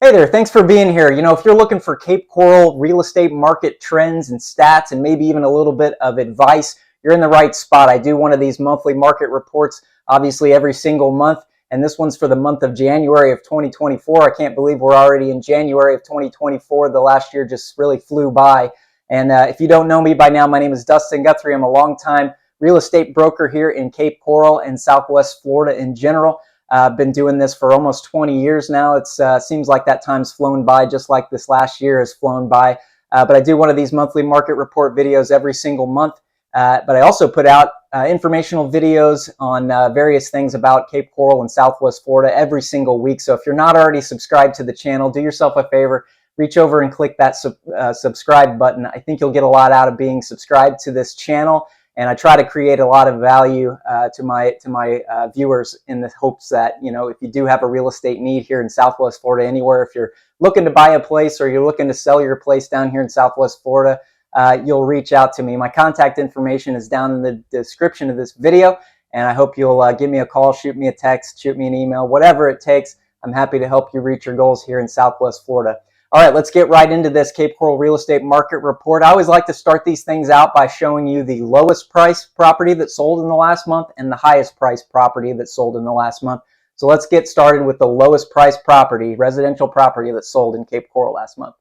Hey there, thanks for being here. If you're looking for Cape Coral real estate market trends and stats and maybe even a little bit of advice, you're in the right spot. I do one of these monthly market reports, obviously every single month, and this one's for the month of January of 2024. I can't believe we're already in January of 2024. The last year just really flew by. And if you don't know me by now, my name is Dustin Guthrie. I'm a longtime real estate broker here in Cape Coral and Southwest Florida in general. I've been doing this for almost 20 years now. It seems like that time's flown by, just like this last year has flown by. But I do one of these monthly market report videos every single month. But I also put out informational videos on various things about Cape Coral and Southwest Florida every single week. So if you're not already subscribed to the channel, do yourself a favor, reach over and click that subscribe button. I think you'll get a lot out of being subscribed to this channel. And I try to create a lot of value to my viewers in the hopes that, if you do have a real estate need here in Southwest Florida, anywhere, if you're looking to buy a place or you're looking to sell your place down here in Southwest Florida, you'll reach out to me. My contact information is down in the description of this video, and I hope you'll give me a call, shoot me a text, shoot me an email, whatever it takes. I'm happy to help you reach your goals here in Southwest Florida. All right, let's get right into this Cape Coral real estate market report. I always like to start these things out by showing you the lowest price property that sold in the last month and the highest price property that sold in the last month. So let's get started with the lowest price property, residential property that sold in Cape Coral last month.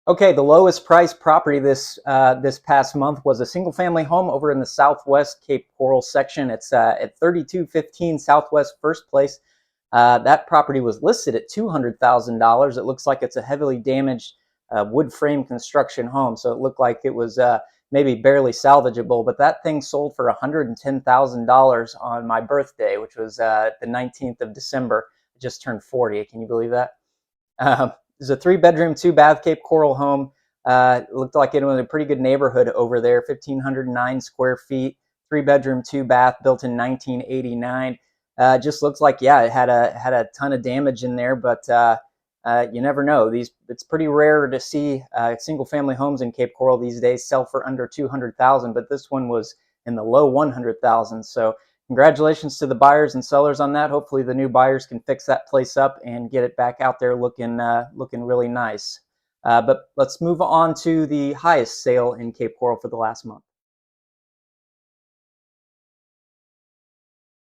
Okay, the lowest price property this past month was a single family home over in the Southwest Cape Coral section. It's at 3215 Southwest First Place. That property was listed at $200,000. It looks like it's a heavily damaged wood frame construction home, so it looked like it was maybe barely salvageable, but that thing sold for $110,000 on my birthday, which was the 19th of December. I just turned 40. Can you believe that? It's a 3-bedroom, 2-bath Cape Coral home. It looked like it was in a pretty good neighborhood over there, 1,509 square feet, 3-bedroom, 2-bath, built in 1989. Just looks like, yeah, it had a ton of damage in there, but you never know. It's pretty rare to see single family homes in Cape Coral these days sell for under $200,000, but this one was in the low $100,000. So congratulations to the buyers and sellers on that. Hopefully the new buyers can fix that place up and get it back out there looking really nice. But let's move on to the highest sale in Cape Coral for the last month.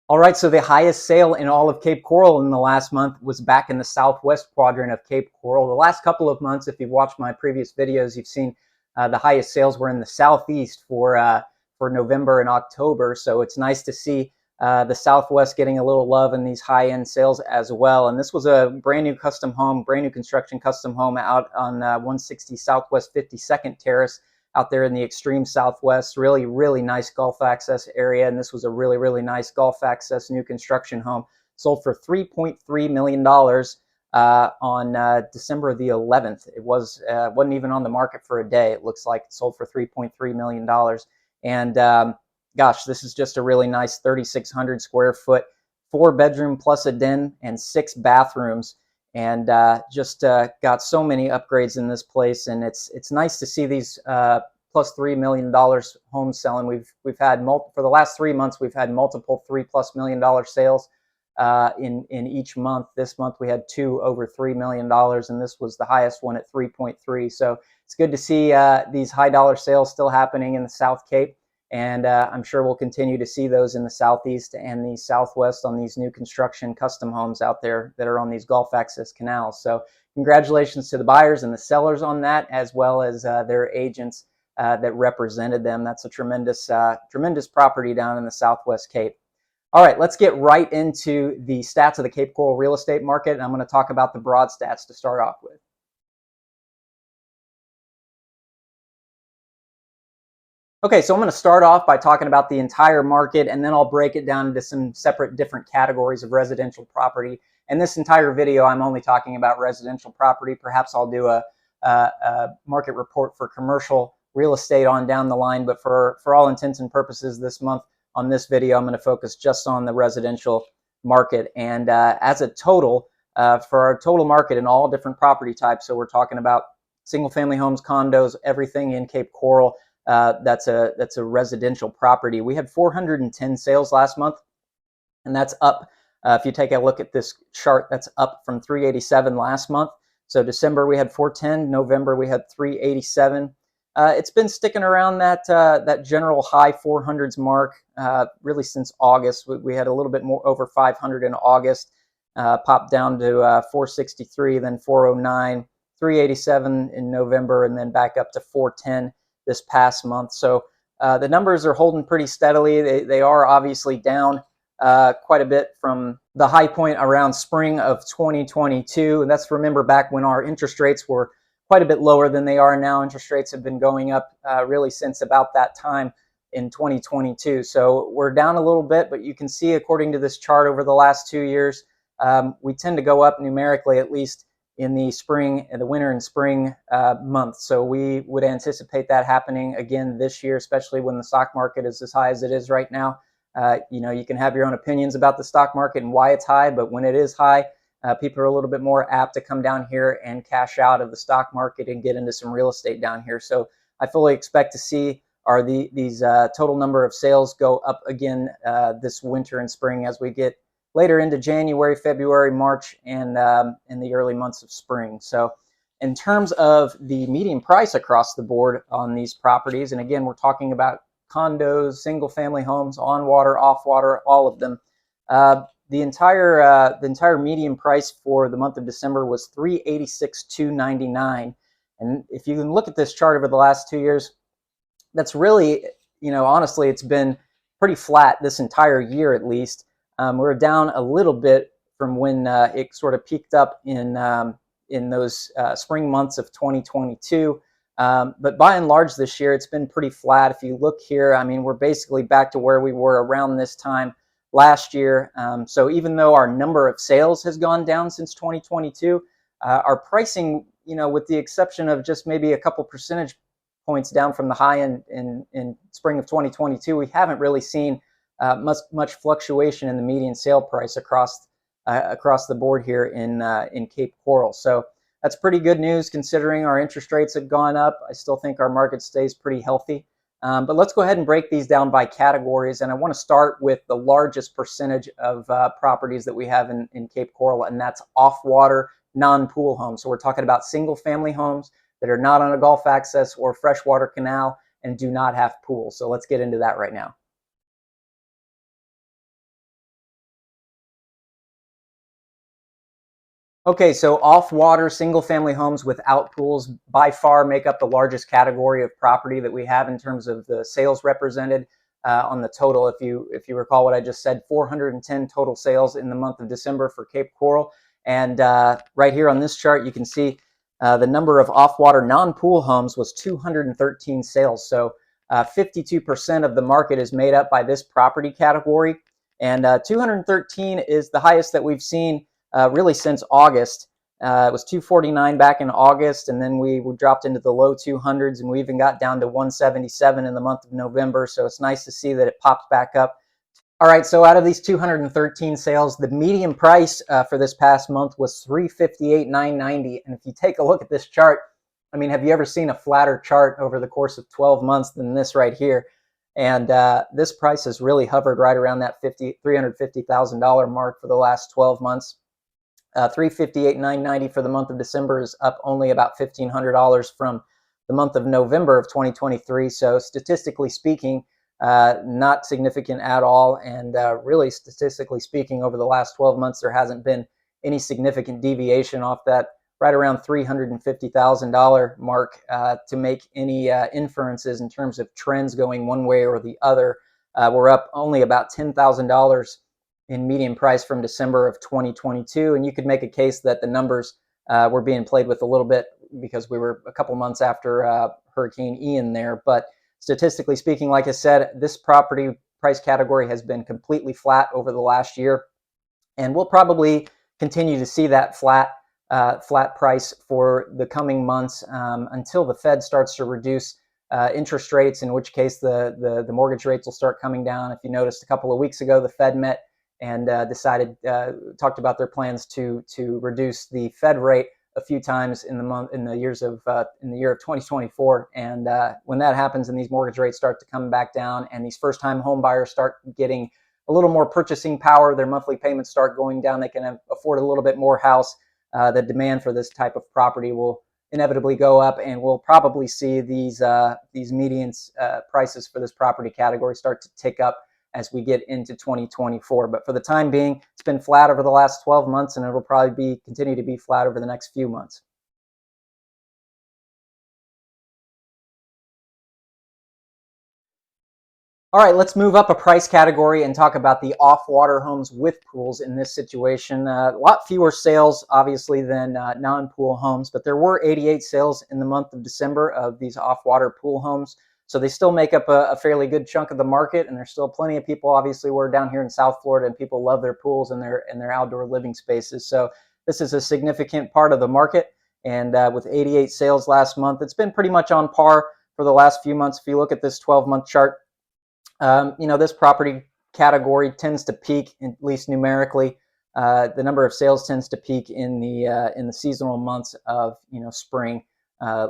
All right, so the highest sale in all of Cape Coral in the last month was back in the southwest quadrant of Cape Coral. The last couple of months, if you've watched my previous videos, you've seen the highest sales were in the southeast for November and October. So it's nice to see the southwest getting a little love in these high-end sales as well. And this was a brand new custom home, brand new construction custom home out on 160 Southwest 52nd Terrace, out there in the extreme southwest. Really, really nice Gulf access area. And this was a really, really nice Gulf access new construction home. Sold for $3.3 million on December the 11th. It wasn't even on the market for a day. It looks like it sold for $3.3 million. And gosh, this is just a really nice 3,600 square foot, 4-bedroom plus a den and 6 bathrooms. And just got so many upgrades in this place, and it's nice to see these plus $3 million homes selling. We've had for the last 3 months we've had multiple $3+ million sales in each month. This month we had 2 over $3 million, and this was the highest one at 3.3. So it's good to see these high dollar sales still happening in the South Cape. And I'm sure we'll continue to see those in the southeast and the southwest on these new construction custom homes out there that are on these Gulf access canals. So congratulations to the buyers and the sellers on that, as well as their agents that represented them. That's a tremendous property down in the Southwest Cape. All right, let's get right into the stats of the Cape Coral real estate market. And I'm going to talk about the broad stats to start off with. Okay, so I'm going to start off by talking about the entire market, and then I'll break it down into some separate different categories of residential property. And this entire video, I'm only talking about residential property. Perhaps I'll do a market report for commercial real estate on down the line, but for all intents and purposes this month on this video, I'm going to focus just on the residential market. And as a total, for our total market in all different property types, so we're talking about single family homes, condos, everything in Cape Coral, that's a residential property. We had 410 sales last month, and that's up If you take a look at this chart, that's up from 387 last month. So December we had 410, November we had 387. It's been sticking around that general high 400s mark really since August. We had a little bit more over 500 in August, popped down to 463, then 409, 387 in November, and then back up to 410 this past month. So the numbers are holding pretty steadily. They are obviously down quite a bit from the high point around spring of 2022. And that's, remember, back when our interest rates were quite a bit lower than they are now. Interest rates have been going up really since about that time in 2022. So we're down a little bit, but you can see, according to this chart, over the last 2 years, we tend to go up numerically, at least in the spring, in the winter and spring months. So we would anticipate that happening again this year, especially when the stock market is as high as it is right now. You can have your own opinions about the stock market and why it's high, but when it is high, people are a little bit more apt to come down here and cash out of the stock market and get into some real estate down here. So I fully expect to see these total number of sales go up again this winter and spring as we get later into January, February, March, and in the early months of spring. So in terms of the median price across the board on these properties, and again, we're talking about condos, single-family homes, on water, off water, all of them. The entire median price for the month of December was $386,299, and if you can look at this chart over the last 2 years, that's really, honestly, it's been pretty flat this entire year at least. We're down a little bit from when it sort of peaked up in those spring months of 2022. But by and large this year, it's been pretty flat. If you look here, I mean, we're basically back to where we were around this time last year. So even though our number of sales has gone down since 2022, our pricing, with the exception of just maybe a couple percentage points down from the high in spring of 2022, we haven't really seen much fluctuation in the median sale price across the board here in Cape Coral. So that's pretty good news considering our interest rates have gone up. I still think our market stays pretty healthy. But let's go ahead and break these down by categories. And I want to start with the largest percentage of properties that we have in Cape Coral, and that's off-water, non-pool homes. So we're talking about single-family homes that are not on a Gulf access or freshwater canal and do not have pools. So let's get into that right now. Okay, so off-water single-family homes without pools by far make up the largest category of property that we have in terms of the sales represented on the total. If you recall what I just said, 410 total sales in the month of December for Cape Coral. And right here on this chart, you can see the number of off-water non-pool homes was 213 sales. So 52% of the market is made up by this property category. And 213 is the highest that we've seen really since August. It was 249 back in August, and then we dropped into the low 200s, and we even got down to 177 in the month of November. So it's nice to see that it popped back up. All right, so out of these 213 sales, the median price for this past month was $358,990. And if you take a look at this chart, I mean, have you ever seen a flatter chart over the course of 12 months than this right here? And this price has really hovered right around that $350,000 mark for the last 12 months. $358,990 for the month of December is up only about $1,500 from the month of November of 2023. So statistically speaking, not significant at all. And really, statistically speaking, over the last 12 months, there hasn't been any significant deviation off that right around $350,000 mark to make any inferences in terms of trends going one way or the other. We're up only about $10,000 in median price from December of 2022. And you could make a case that the numbers were being played with a little bit because we were a couple months after Hurricane Ian there. But statistically speaking, like I said, this property price category has been completely flat over the last year. And we'll probably continue to see that flat price for the coming months until the Fed starts to reduce interest rates, in which case the mortgage rates will start coming down. If you noticed, a couple of weeks ago, the Fed met and talked about their plans to reduce the Fed rate a few times in the year of 2024. And when that happens and these mortgage rates start to come back down and these first-time home buyers start getting a little more purchasing power, their monthly payments start going down, they can afford a little bit more house. The demand for this type of property will inevitably go up, and we'll probably see these median prices for this property category start to tick up as we get into 2024. But for the time being, it's been flat over the last 12 months, and it will probably continue to be flat over the next few months. All right, let's move up a price category and talk about the off-water homes with pools in this situation. A lot fewer sales, obviously, than non-pool homes, but there were 88 sales in the month of December of these off-water pool homes. So they still make up a fairly good chunk of the market, and there's still plenty of people. Obviously, we're down here in South Florida, and people love their pools and their outdoor living spaces. So this is a significant part of the market. And with 88 sales last month, it's been pretty much on par for the last few months. If you look at this 12-month chart, this property category tends to peak, at least numerically. The number of sales tends to peak in the seasonal months of spring,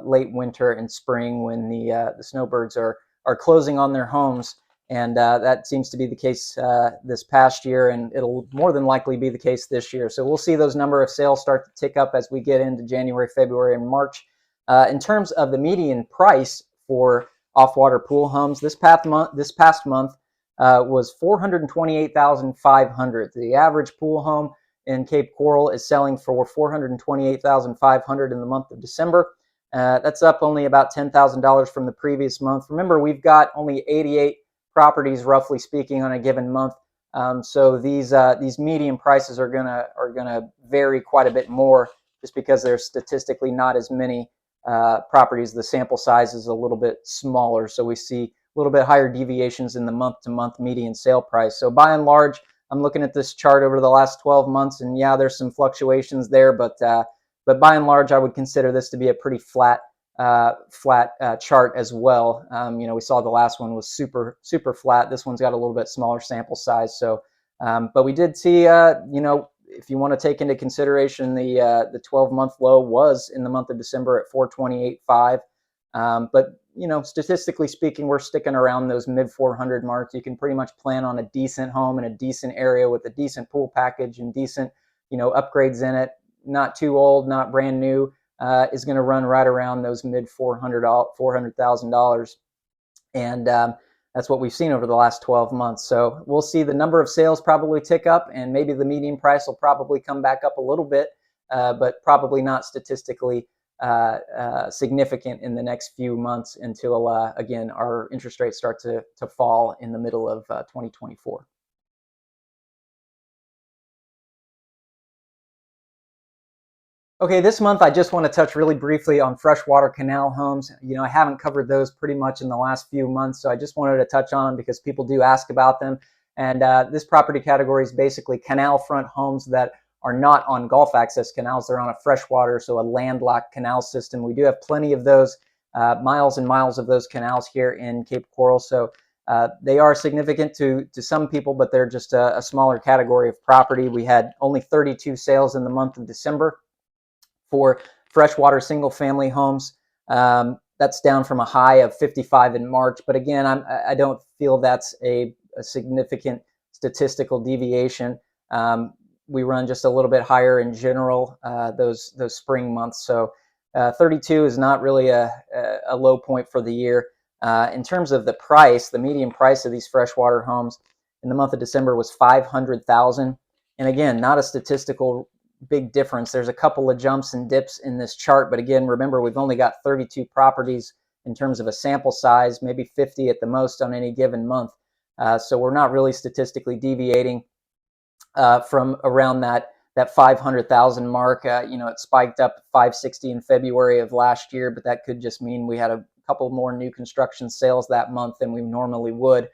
late winter and spring, when the snowbirds are closing on their homes, and that seems to be the case this past year, and it'll more than likely be the case this year. So we'll see those number of sales start to tick up as we get into January, February, and March. In terms of the median price for off-water pool homes, this past month was $428,500. The average pool home in Cape Coral is selling for $428,500 in the month of December. That's up only about $10,000 from the previous month. Remember, we've got only 88 properties, roughly speaking, on a given month. So these median prices are gonna vary quite a bit more, just because there's statistically not as many properties. The sample size is a little bit smaller, so we see a little bit higher deviations in the month-to-month median sale price. So by and large, I'm looking at this chart over the last 12 months, and yeah, there's some fluctuations there, but by and large, I would consider this to be a pretty flat chart as well. We saw the last one was super flat. This one's got a little bit smaller sample size. So, but we did see, if you want to take into consideration the 12-month low was in the month of December at 428.5. But statistically speaking, we're sticking around those mid 400 marks. You can pretty much plan on a decent home in a decent area with a decent pool package and decent upgrades in it. Not too old, not brand new. Is going to run right around those mid $400,000, and that's what we've seen over the last 12 months. So we'll see the number of sales probably tick up, and maybe the median price will probably come back up a little bit, but probably not statistically significant in the next few months until, again, our interest rates start to fall in the middle of 2024. Okay, this month I just want to touch really briefly on freshwater canal homes. I haven't covered those pretty much in the last few months, so I just wanted to touch on them because people do ask about them. And this property category is basically canal front homes that are not on Gulf access canals. They're on a freshwater, so a landlocked canal system. We do have plenty of those, miles and miles of those canals here in Cape Coral. So they are significant to some people, but they're just a smaller category of property. We had only 32 sales in the month of December for freshwater single-family homes. That's down from a high of 55 in March. But again, I don't feel that's a significant statistical deviation. We run just a little bit higher in general those spring months. So 32 is not really a low point for the year. In terms of the price, the median price of these freshwater homes in the month of December was $500,000. And again, not a statistical big difference. There's a couple of jumps and dips in this chart, but again, remember, we've only got 32 properties in terms of a sample size, maybe 50 at the most on any given month. So we're not really statistically deviating from around that 500,000 mark. It spiked up 560 in February of last year, but that could just mean we had a couple more new construction sales that month than we normally would.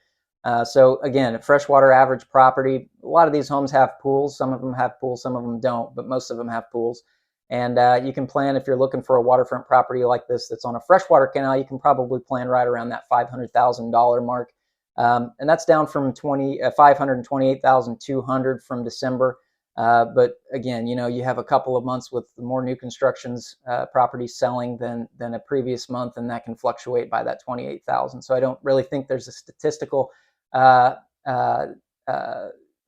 So again, a freshwater average property, a lot of these homes have pools. Some of them have pools, some of them don't, but most of them have pools. And you can plan, if you're looking for a waterfront property like this that's on a freshwater canal, you can probably plan right around that $500,000 mark. And that's down from $528,200 from December. But again, you have a couple of months with more new constructions properties selling than a previous month, and that can fluctuate by that 28,000. So I don't really think there's a statistical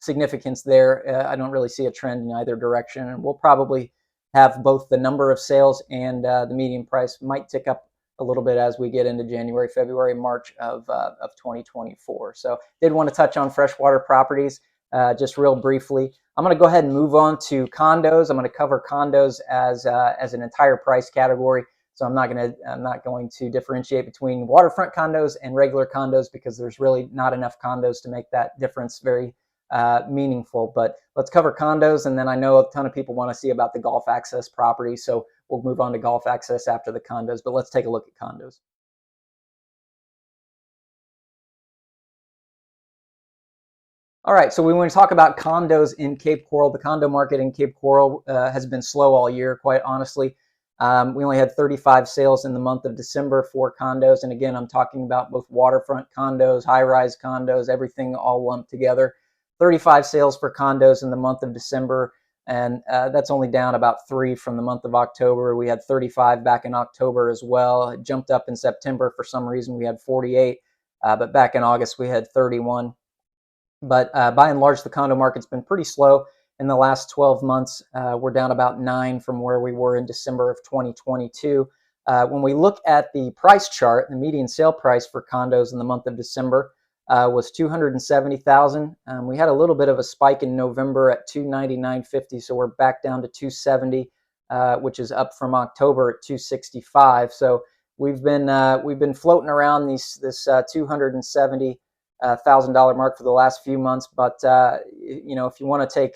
significance there. I don't really see a trend in either direction, and we'll probably have both the number of sales and the median price might tick up a little bit as we get into January, February, March of 2024. So did want to touch on freshwater properties just real briefly. I'm going to go ahead and move on to condos. I'm going to cover condos as an entire price category. So I'm not going to differentiate between waterfront condos and regular condos because there's really not enough condos to make that difference very meaningful. But let's cover condos, and then I know a ton of people want to see about the golf access property, so we'll move on to golf access after the condos. But let's take a look at condos. All right, so we want to talk about condos in Cape Coral. The condo market in Cape Coral has been slow all year, quite honestly. We only had 35 sales in the month of December for condos. And again, I'm talking about both waterfront condos, high-rise condos, everything all lumped together. 35 sales for condos in the month of December, and that's only down about 3 from the month of October. We had 35 back in October as well. It jumped up in September. For some reason, we had 48, but back in August, we had 31. But by and large, the condo market's been pretty slow. In the last 12 months, we're down about 9 from where we were in December of 2022. When we look at the price chart, the median sale price for condos in the month of December was $270,000. We had a little bit of a spike in November at $299.50, so we're back down to $270, which is up from October at $265. So we've been floating around this $270,000 mark for the last few months. But if you want to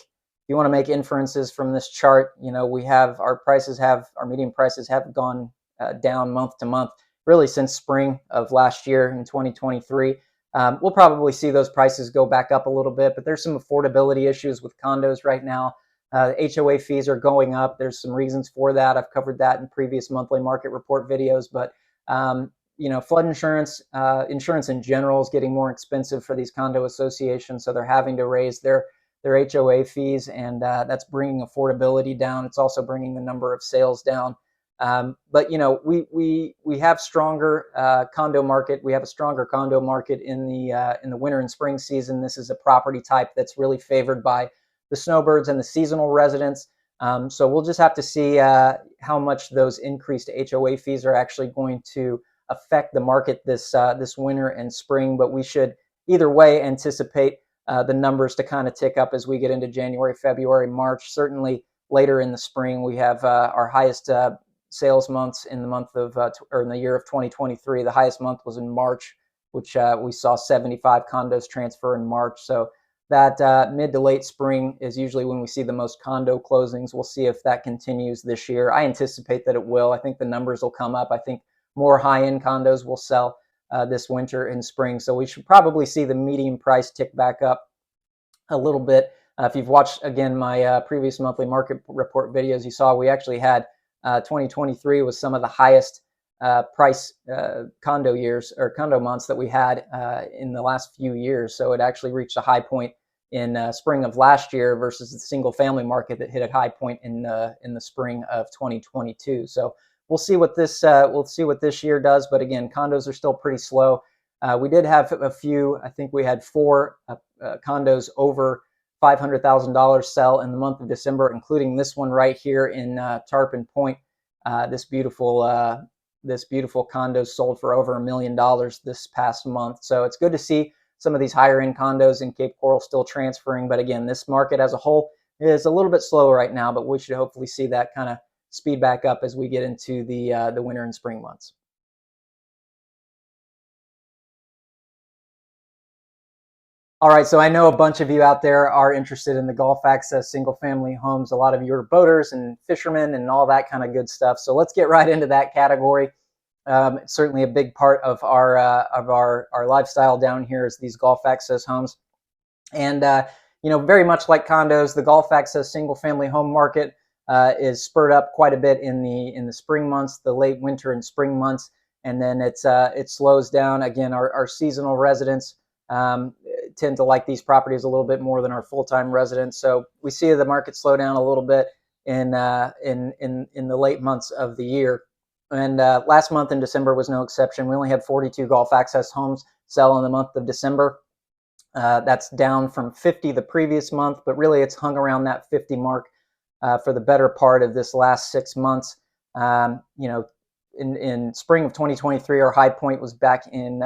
make inferences from this chart, our median prices have gone down month to month, really since spring of last year in 2023. We'll probably see those prices go back up a little bit, but there's some affordability issues with condos right now. HOA fees are going up. There's some reasons for that. I've covered that in previous monthly market report videos, but flood insurance, insurance in general is getting more expensive for these condo associations, so they're having to raise their HOA fees, and that's bringing affordability down. It's also bringing the number of sales down. But we have stronger condo market. We have a stronger condo market in the winter and spring season. This is a property type that's really favored by the snowbirds and the seasonal residents. So we'll just have to see how much those increased HOA fees are actually going to affect the market this winter and spring. But we should either way anticipate the numbers to kind of tick up as we get into January, February, March. Certainly later in the spring, we have our highest sales months in the month of or in the year of 2023. The highest month was in March, which we saw 75 condos transfer in March. So that mid to late spring is usually when we see the most condo closings. We'll see if that continues this year. I anticipate that it will. I think the numbers will come up. I think more high-end condos will sell this winter and spring. So we should probably see the median price tick back up a little bit. If you've watched, again, my previous monthly market report videos, you saw we actually had 2023 was some of the highest price condo years or condo months that we had in the last few years. So it actually reached a high point in spring of last year versus the single family market that hit a high point in the spring of 2022. So we'll see what this year does. But again, condos are still pretty slow. We did have a few. I think we had 4 condos over $500,000 sell in the month of December, including this one right here in Tarpon Point. This beautiful condo sold for over $1 million this past month. So it's good to see some of these higher end condos in Cape Coral still transferring. But again, this market as a whole is a little bit slow right now, but we should hopefully see that kind of speed back up as we get into the winter and spring months. All right, so I know a bunch of you out there are interested in the Gulf Access single-family homes. A lot of you are boaters and fishermen and all that kind of good stuff. So let's get right into that category. It's certainly a big part of our lifestyle down here is these Gulf Access homes. And very much like condos, the Gulf Access single-family home market is spurred up quite a bit in the spring months, the late winter and spring months, and then it slows down. Again, our seasonal residents tend to like these properties a little bit more than our full-time residents. So we see the market slow down a little bit in the late months of the year. And last month in December was no exception. We only had 42 Gulf Access homes sell in the month of December. That's down from 50 the previous month, but really it's hung around that 50 mark for the better part of this last 6 months. You know, in spring of 2023, our high point was back in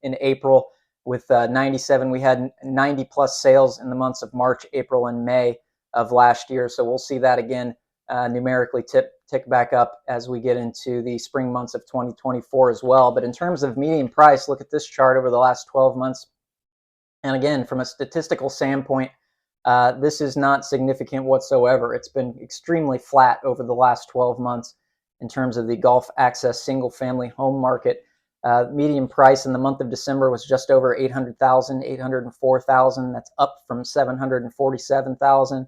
April with 97. We had 90 plus sales in the months of March, April, and May of last year. So we'll see that again numerically tick back up as we get into the spring months of 2024 as well. But in terms of median price, look at this chart over the last 12 months. And again, from a statistical standpoint, this is not significant whatsoever. It's been extremely flat over the last 12 months in terms of the Gulf access single family home market. Median price in the month of December was just over 800,000, 804,000. That's up from 747,000.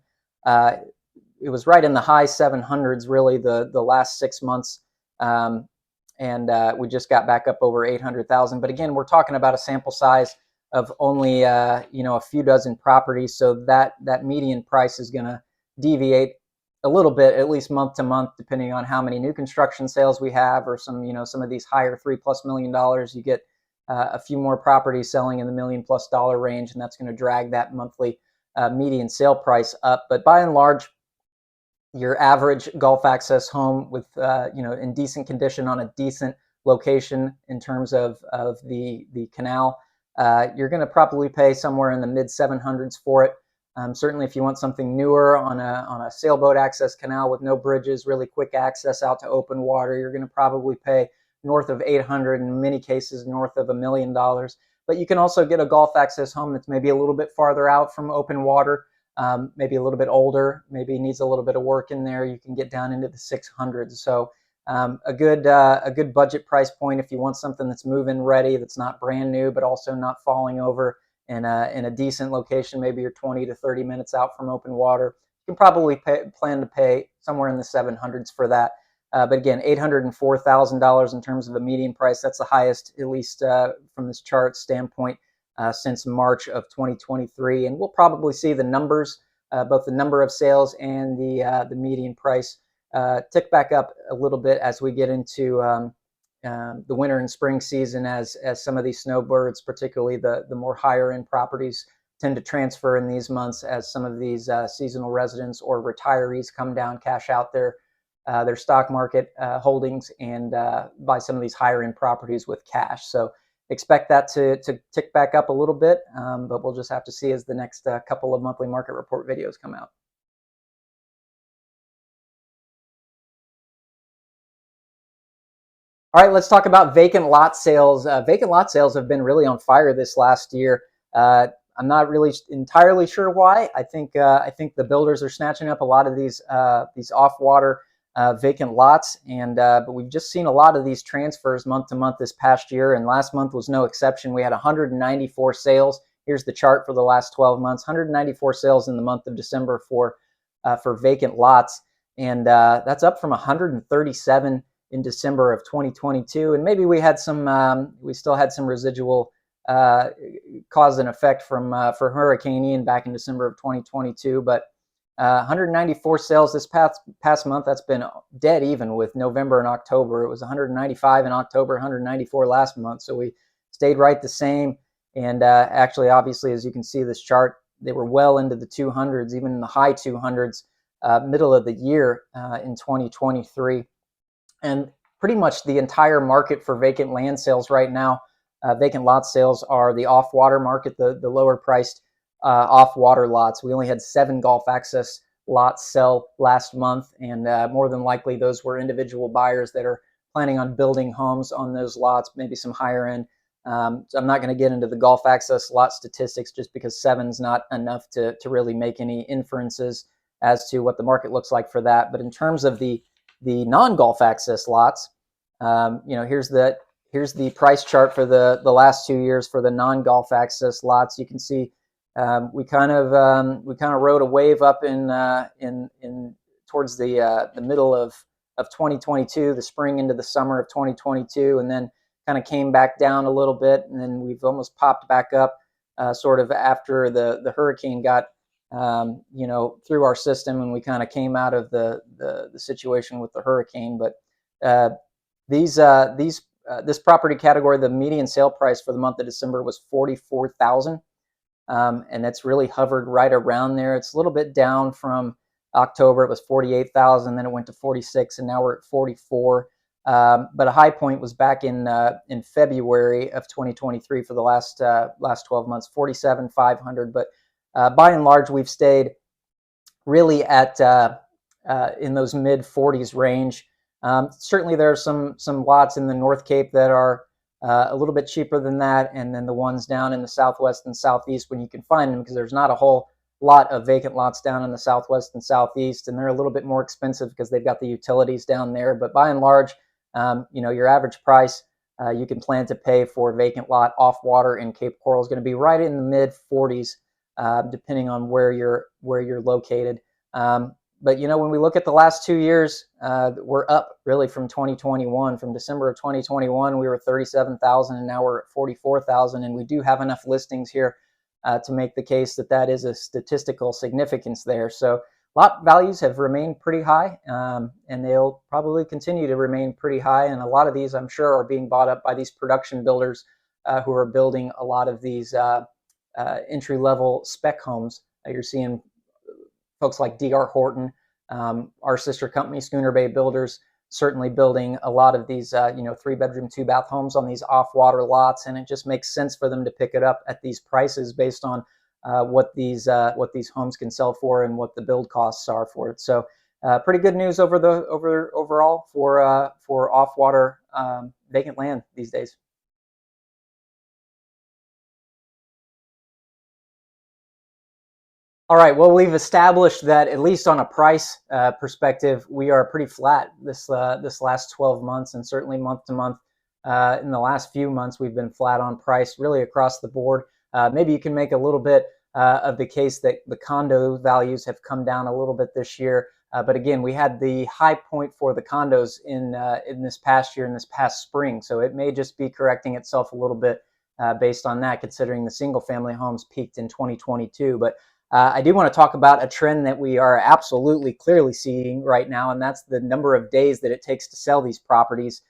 It was right in the high 700s really the last 6 months. And we just got back up over 800,000. But again, we're talking about a sample size of only you know, a few dozen properties, so that median price is going to deviate a little bit, at least month to month, depending on how many new construction sales we have, or some, you know, some of these higher $3+ million, you get a few more properties selling in the $1 million+ range, and that's going to drag that monthly median sale price up. But by and large, your average Gulf access home with you know, in decent condition on a decent location in terms of the canal, you're going to probably pay somewhere in the mid 700s for it. Certainly, if you want something newer on a sailboat access canal with no bridges, really quick access out to open water, you're going to probably pay north of 800, in many cases north of $1 million. But you can also get a Gulf access home that's maybe a little bit farther out from open water, maybe a little bit older, maybe needs a little bit of work in there. You can get down into the 600s. So a good budget price point if you want something that's move-in ready, that's not brand new, but also not falling over in a decent location. Maybe you're 20 to 30 minutes out from open water. You can probably plan to pay somewhere in the 700s for that. But again, $804,000 in terms of a median price. That's the highest, at least from this chart standpoint, since March of 2023. And we'll probably see the numbers, both the number of sales and the median price, tick back up a little bit as we get into the winter and spring season, as some of these snowbirds, particularly the more higher end properties, tend to transfer in these months, as some of these seasonal residents or retirees come down, cash out their stock market holdings, and buy some of these higher end properties with cash. So expect that to tick back up a little bit, but we'll just have to see as the next couple of monthly market report videos come out. All right, let's talk about vacant lot sales. Vacant lot sales have been really on fire this last year. I'm not really entirely sure why. I think the builders are snatching up a lot of these off-water vacant lots, and but we've just seen a lot of these transfers month to month this past year, and last month was no exception. We had 194 sales. Here's the chart for the last 12 months. 194 sales in the month of December for vacant lots, and that's up from 137 in December of 2022. And maybe we had some, we still had some residual cause and effect from for Hurricane Ian back in December of 2022. But 194 sales this past month. That's been dead even with November and October. It was 195 in October, 194 last month. So we stayed right the same. And actually, obviously, as you can see this chart, they were well into the 200s, even in the high 200s, middle of the year in 2023. And pretty much the entire market for vacant land sales right now, vacant lot sales, are the off-water market, the lower priced off-water lots. We only had 7 Gulf access lots sell last month, and more than likely those were individual buyers that are planning on building homes on those lots, maybe some higher end. So I'm not going to get into the Gulf access lot statistics, just because 7's not enough to really make any inferences as to what the market looks like for that. But in terms of the non-Gulf access lots, you know, here's the price chart for the last 2 years for the non-Gulf access lots. You can see we kind of rode a wave up in towards the middle of 2022, the spring into the summer of 2022, and then kind of came back down a little bit, and then we've almost popped back up sort of after the hurricane got you know, through our system, and we kind of came out of the situation with the hurricane. But this property category, the median sale price for the month of December was $44,000. and that's really hovered right around there. It's a little bit down from October. It was 48,000, then it went to 46, and now we're at 44. But a high point was back in February of 2023 for the last 12 months, 47,500. But by and large, we've stayed really at in those mid 40s range. Certainly, there are some lots in the North Cape that are a little bit cheaper than that, and then the ones down in the Southwest and Southeast when you can find them, because there's not a whole lot of vacant lots down in the Southwest and Southeast, and they're a little bit more expensive because they've got the utilities down there. But by and large, your average price you can plan to pay for a vacant lot off water in Cape Coral is going to be right in the mid 40s, depending on where you're located. But when we look at the last 2 years, we're up really from 2021. From December of 2021, we were 37,000, and now we're at 44,000. And we do have enough listings here to make the case that is a statistical significance there. So lot values have remained pretty high, and they'll probably continue to remain pretty high. And a lot of these, I'm sure, are being bought up by these production builders who are building a lot of these entry-level spec homes. You're seeing folks like D.R. Horton, our sister company, Schooner Bay Builders, certainly building a lot of these, 3-bedroom, 2-bath homes on these off-water lots, and it just makes sense for them to pick it up at these prices based on what these homes can sell for and what the build costs are for it. So, pretty good news overall for off-water vacant land these days. All right, well, we've established that at least on a price perspective, we are pretty flat this last 12 months, and certainly month to month. In the last few months, we've been flat on price really across the board. Maybe you can make a little bit of the case that the condo values have come down a little bit this year. But again, we had the high point for the condos in this past year, in this past spring. So it may just be correcting itself a little bit based on that, considering the single family homes peaked in 2022. But I do want to talk about a trend that we are absolutely clearly seeing right now, and that's the number of days that it takes to sell these properties.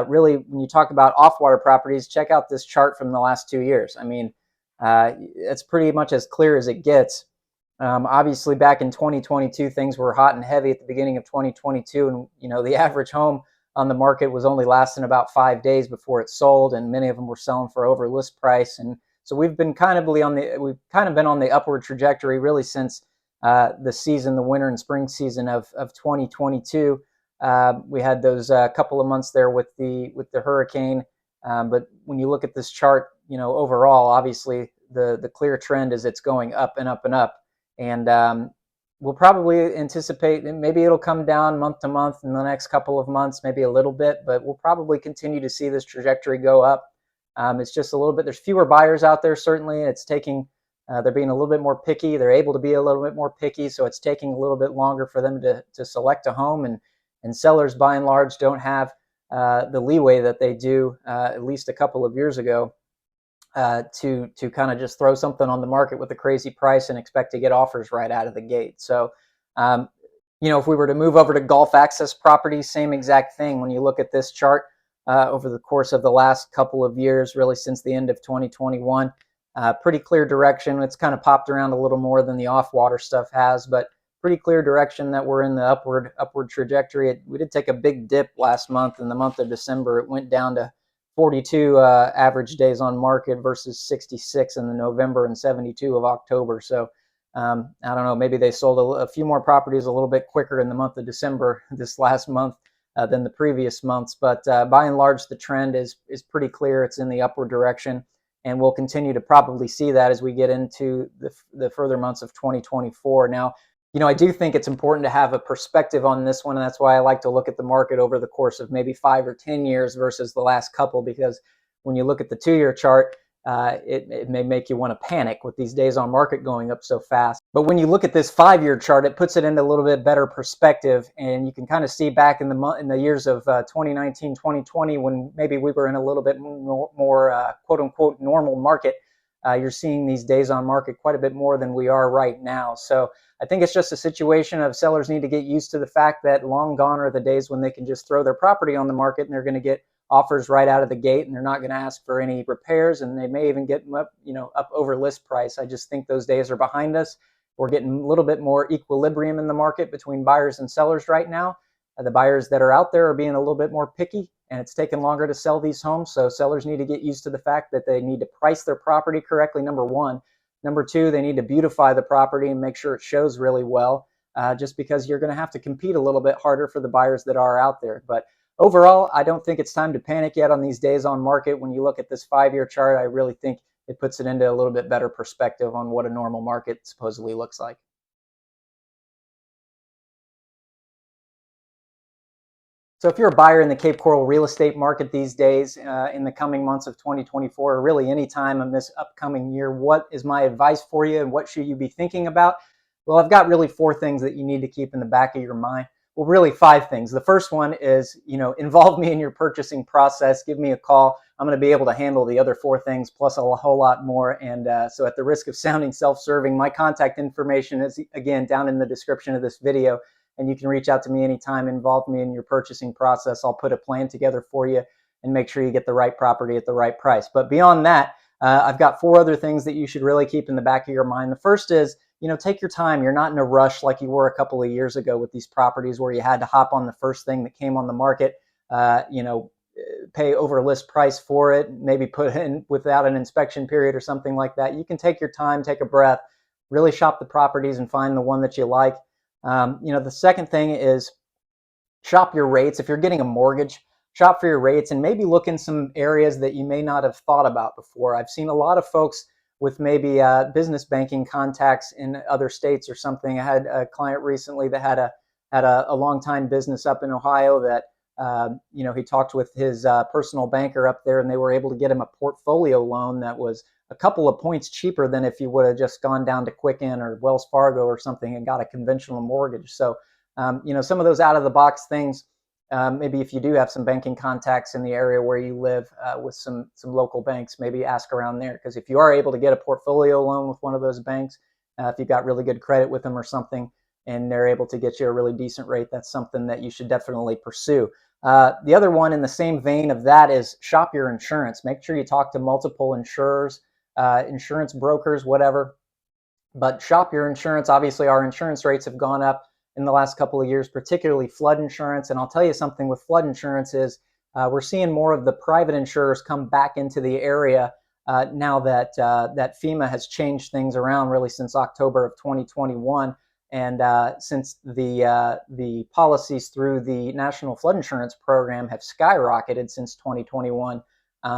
Really, when you talk about off-water properties, check out this chart from the last 2 years. I mean, it's pretty much as clear as it gets. Obviously, back in 2022, things were hot and heavy at the beginning of 2022, and the average home on the market was only lasting about 5 days before it sold, and many of them were selling for over list price. And so we've kind of been on the upward trajectory really since the winter and spring season of 2022. We had those couple of months there with the hurricane, but when you look at this chart, overall, obviously the clear trend is it's going up and up and up, and we'll probably anticipate maybe it'll come down month to month in the next couple of months, maybe a little bit, but we'll probably continue to see this trajectory go up. It's just a little bit, there's fewer buyers out there, certainly. It's taking, they're being a little bit more picky. They're able to be a little bit more picky, so it's taking a little bit longer for them to select a home. And sellers, by and large, don't have the leeway that they do at least a couple of years ago to kind of just throw something on the market with a crazy price and expect to get offers right out of the gate. So, if we were to move over to Gulf access properties, same exact thing. When you look at this chart, over the course of the last couple of years, really since the end of 2021. Pretty clear direction. It's kind of popped around a little more than the off-water stuff has, but pretty clear direction that we're in the upward trajectory. We did take a big dip last month in the month of December. It went down to 42 average days on market versus 66 in the November and 72 of October. So I don't know, maybe they sold a few more properties a little bit quicker in the month of December this last month than the previous months, but by and large, the trend is pretty clear. It's in the upward direction, and we'll continue to probably see that as we get into the further months of 2024. Now, I do think it's important to have a perspective on this one, and that's why I like to look at the market over the course of maybe 5 or 10 years versus the last couple, because when you look at the 2-year chart, it may make you want to panic with these days on market going up so fast. But when you look at this 5-year chart, it puts it into a little bit better perspective, and you can kind of see back in the years of 2019, 2020, when maybe we were in a little bit more quote unquote normal market. You're seeing these days on market quite a bit more than we are right now. So I think it's just a situation of sellers need to get used to the fact that long gone are the days when they can just throw their property on the market and they're going to get offers right out of the gate, and they're not going to ask for any repairs, and they may even get them up, up over list price. I just think those days are behind us. We're getting a little bit more equilibrium in the market between buyers and sellers right now. The buyers that are out there are being a little bit more picky, and it's taken longer to sell these homes. So sellers need to get used to the fact that they need to price their property correctly, number one. Number two, they need to beautify the property and make sure it shows really well, just because you're going to have to compete a little bit harder for the buyers that are out there. But overall, I don't think it's time to panic yet on these days on market. When you look at this 5-year chart, I really think it puts it into a little bit better perspective on what a normal market supposedly looks like. So if you're a buyer in the Cape Coral real estate market these days, in the coming months of 2024, or really any time in this upcoming year, what is my advice for you and what should you be thinking about? Well, I've got really 4 things that you need to keep in the back of your mind. Well, really 5 things. The first one is, involve me in your purchasing process. Give me a call. I'm going to be able to handle the other 4 things plus a whole lot more. And so at the risk of sounding self-serving, my contact information is, again, down in the description of this video. And you can reach out to me anytime, involve me in your purchasing process. I'll put a plan together for you and make sure you get the right property at the right price. But beyond that, I've got 4 other things that you should really keep in the back of your mind. The first is, take your time. You're not in a rush like you were a couple of years ago with these properties where you had to hop on the first thing that came on the market, pay over list price for it, maybe put in without an inspection period or something like that. You can take your time, take a breath, really shop the properties and find the one that you like. The second thing is shop your rates. If you're getting a mortgage, shop for your rates and maybe look in some areas that you may not have thought about before. I've seen a lot of folks with maybe business banking contacts in other states or something. I had a client recently that had a long time business up in Ohio that he talked with his personal banker up there, and they were able to get him a portfolio loan that was a couple of points cheaper than if you would have just gone down to Quicken or Wells Fargo or something and got a conventional mortgage. So, some of those out of the box things, maybe if you do have some banking contacts in the area where you live with some local banks, maybe ask around there. Because if you are able to get a portfolio loan with one of those banks, if you've got really good credit with them or something, and they're able to get you a really decent rate, that's something that you should definitely pursue. The other one in the same vein of that is shop your insurance. Make sure you talk to multiple insurers, insurance brokers, whatever. But shop your insurance. Obviously, our insurance rates have gone up in the last couple of years, particularly flood insurance. And I'll tell you something with flood insurance is we're seeing more of the private insurers come back into the area now that FEMA has changed things around really since October of 2021. And since the policies through the National Flood Insurance Program have skyrocketed since 2021,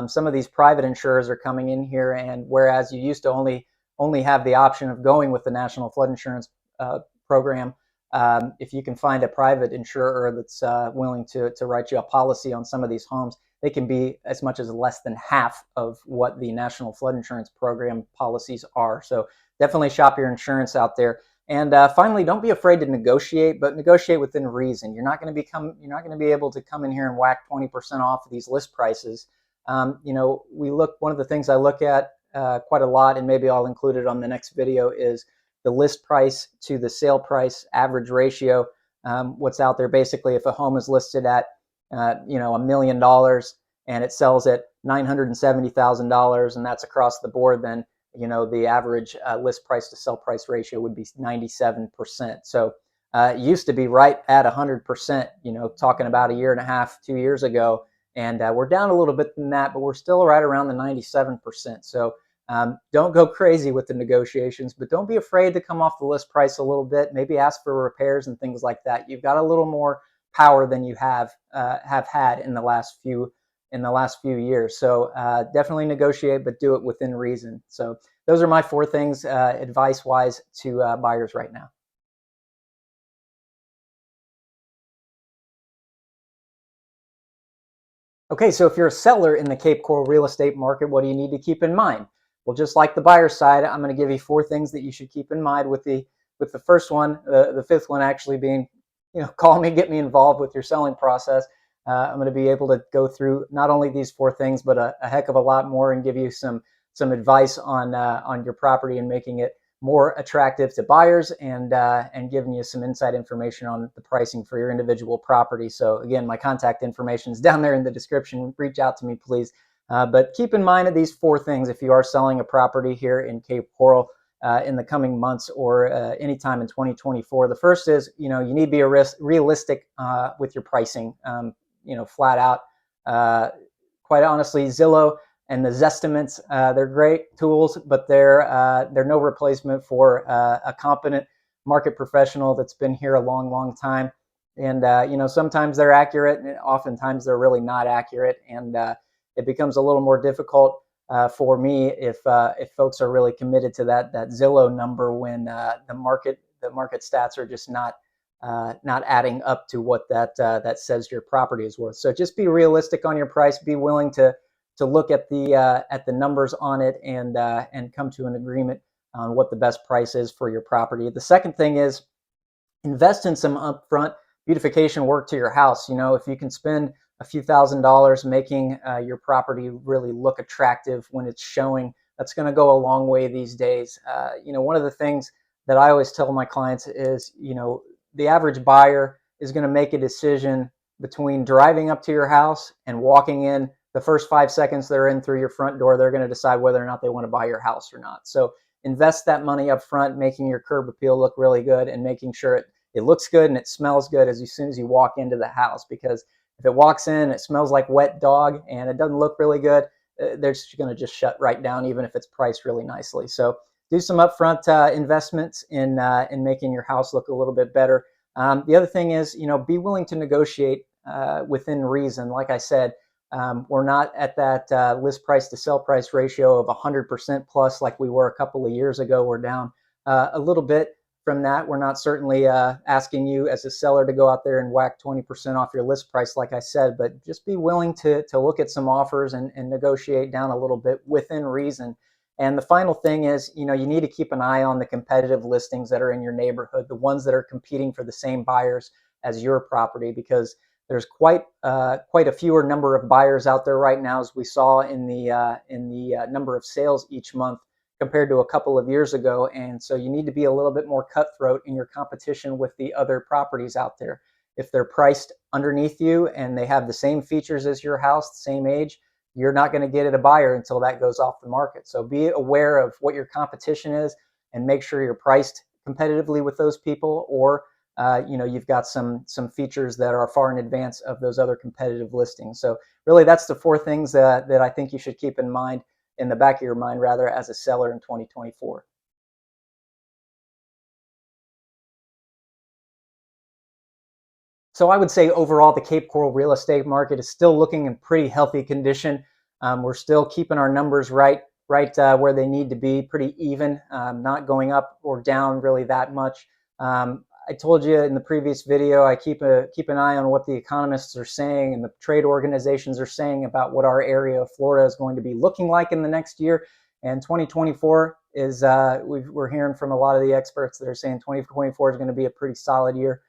some of these private insurers are coming in here, and whereas you used to only have the option of going with the National Flood Insurance Program, if you can find a private insurer that's willing to write you a policy on some of these homes, they can be as much as less than half of what the National Flood Insurance Program policies are. So definitely shop your insurance out there. And finally, don't be afraid to negotiate, but negotiate within reason. You're not going to be able to come in here and whack 20% off of these list prices. One of the things I look at quite a lot, and maybe I'll include it on the next video, is the list price to the sale price average ratio. What's out there basically, if a home is listed at $1 million and it sells at $970,000, and that's across the board, then the average list price to sell price ratio would be 97%. So it used to be right at 100%, talking about a year and a half, 2 years ago. And we're down a little bit than that, but we're still right around the 97%. So don't go crazy with the negotiations, but don't be afraid to come off the list price a little bit. Maybe ask for repairs and things like that. You've got a little more power than you have had in the last few years. So definitely negotiate, but do it within reason. So those are my 4 things advice-wise to buyers right now. Okay, so if you're a seller in the Cape Coral real estate market, what do you need to keep in mind? Well, just like the buyer side, I'm going to give you 4 things that you should keep in mind with the first one, the 5th one actually being, call me, get me involved with your selling process. I'm going to be able to go through not only these 4 things, but a heck of a lot more, and give you some advice on your property and making it more attractive to buyers, and giving you some inside information on the pricing for your individual property. So again, my contact information is down there in the description. Reach out to me, please. But keep in mind these 4 things if you are selling a property here in Cape Coral in the coming months or anytime in 2024. The first is, you need to be realistic with your pricing, flat out. Quite honestly, Zillow and the Zestimates, they're great tools, but they're no replacement for a competent market professional that's been here a long, long time. And sometimes they're accurate, and oftentimes they're really not accurate, and it becomes a little more difficult for me if folks are really committed to that Zillow number when the market stats are just not adding up to what that says your property is worth. So just be realistic on your price. Be willing to look at the numbers on it and come to an agreement on what the best price is for your property. The second thing is invest in some upfront beautification work to your house. If you can spend a few $1,000s making your property really look attractive when it's showing, that's going to go a long way these days. One of the things that I always tell my clients is, the average buyer is going to make a decision between driving up to your house and walking in. The first 5 seconds they're in through your front door, they're going to decide whether or not they want to buy your house or not. So invest that money up front, making your curb appeal look really good and making sure it looks good and it smells good as soon as you walk into the house. Because if it walks in, it smells like wet dog and it doesn't look really good, they're just going to just shut right down, even if it's priced really nicely. So do some upfront investments in making your house look a little bit better. The other thing is, be willing to negotiate within reason. Like I said, we're not at that list price to sell price ratio of 100% plus like we were a couple of years ago. We're down a little bit from that. We're not certainly asking you as a seller to go out there and whack 20% off your list price, like I said, but just be willing to look at some offers and negotiate down a little bit within reason. And the final thing is, you need to keep an eye on the competitive listings that are in your neighborhood, the ones that are competing for the same buyers as your property, because there's quite a fewer number of buyers out there right now, as we saw in the number of sales each month compared to a couple of years ago. And so you need to be a little bit more cutthroat in your competition with the other properties out there. If they're priced underneath you and they have the same features as your house, the same age, you're not going to get it a buyer until that goes off the market. So be aware of what your competition is and make sure you're priced competitively with those people, or you've got some features that are far in advance of those other competitive listings. So really, that's the 4 things that I think you should keep in mind, in the back of your mind rather, as a seller in 2024. So I would say overall, the Cape Coral real estate market is still looking in pretty healthy condition. We're still keeping our numbers right where they need to be, pretty even, not going up or down really that much. I told you in the previous video, I keep an eye on what the economists are saying and the trade organizations are saying about what our area of Florida is going to be looking like in the next year. And 2024 is, we're hearing from a lot of the experts that are saying 2024 is going to be a pretty solid year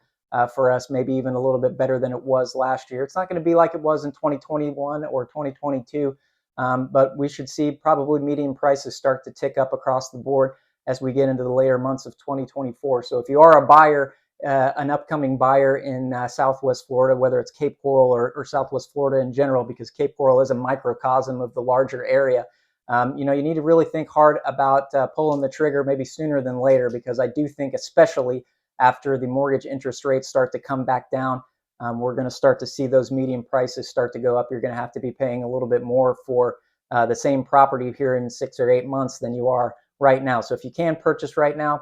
for us, maybe even a little bit better than it was last year. It's not going to be like it was in 2021 or 2022, but we should see probably median prices start to tick up across the board as we get into the later months of 2024. So if you are a buyer, an upcoming buyer in Southwest Florida, whether it's Cape Coral or Southwest Florida in general, because Cape Coral is a microcosm of the larger area, you need to really think hard about pulling the trigger maybe sooner than later, because I do think, especially after the mortgage interest rates start to come back down, we're going to start to see those median prices start to go up. You're going to have to be paying a little bit more for the same property here in 6 or 8 months than you are right now. So if you can purchase right now,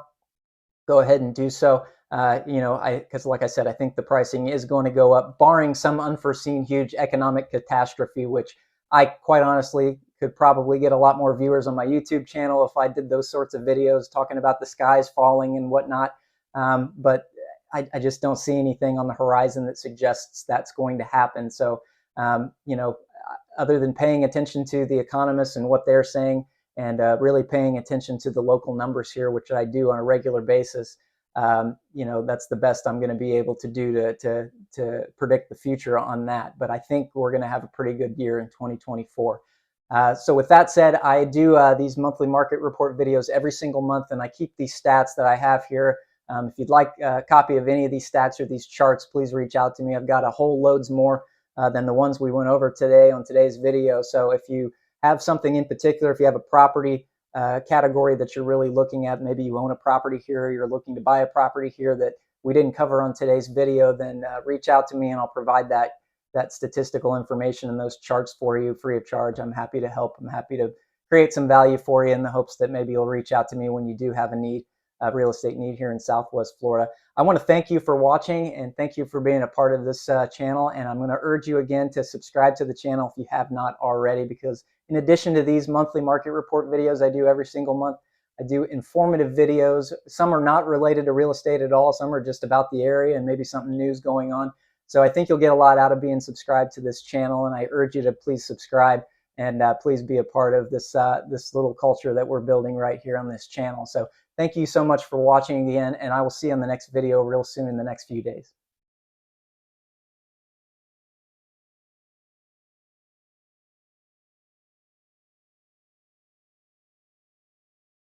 go ahead and do so. Because like I said, I think the pricing is going to go up, barring some unforeseen huge economic catastrophe, which I quite honestly could probably get a lot more viewers on my YouTube channel if I did those sorts of videos talking about the skies falling and whatnot. But I just don't see anything on the horizon that suggests that's going to happen. So, other than paying attention to the economists and what they're saying, and really paying attention to the local numbers here, which I do on a regular basis, that's the best I'm going to be able to do to predict the future on that. But I think we're going to have a pretty good year in 2024. So with that said, I do these monthly market report videos every single month, and I keep these stats that I have here. If you'd like a copy of any of these stats or these charts, please reach out to me. I've got a whole loads more than the ones we went over today on today's video. So if you have something in particular, if you have a property category that you're really looking at, maybe you own a property here, or you're looking to buy a property here that we didn't cover on today's video, then reach out to me and I'll provide that statistical information and those charts for you free of charge. I'm happy to help. I'm happy to create some value for you in the hopes that maybe you'll reach out to me when you do have a need, a real estate need here in Southwest Florida. I want to thank you for watching and thank you for being a part of this channel. And I'm going to urge you again to subscribe to the channel if you have not already, because in addition to these monthly market report videos I do every single month, I do informative videos. Some are not related to real estate at all. Some are just about the area and maybe something new is going on. So I think you'll get a lot out of being subscribed to this channel, and I urge you to please subscribe and please be a part of this little culture that we're building right here on this channel. So thank you so much for watching again, and I will see you on the next video real soon in the next few days.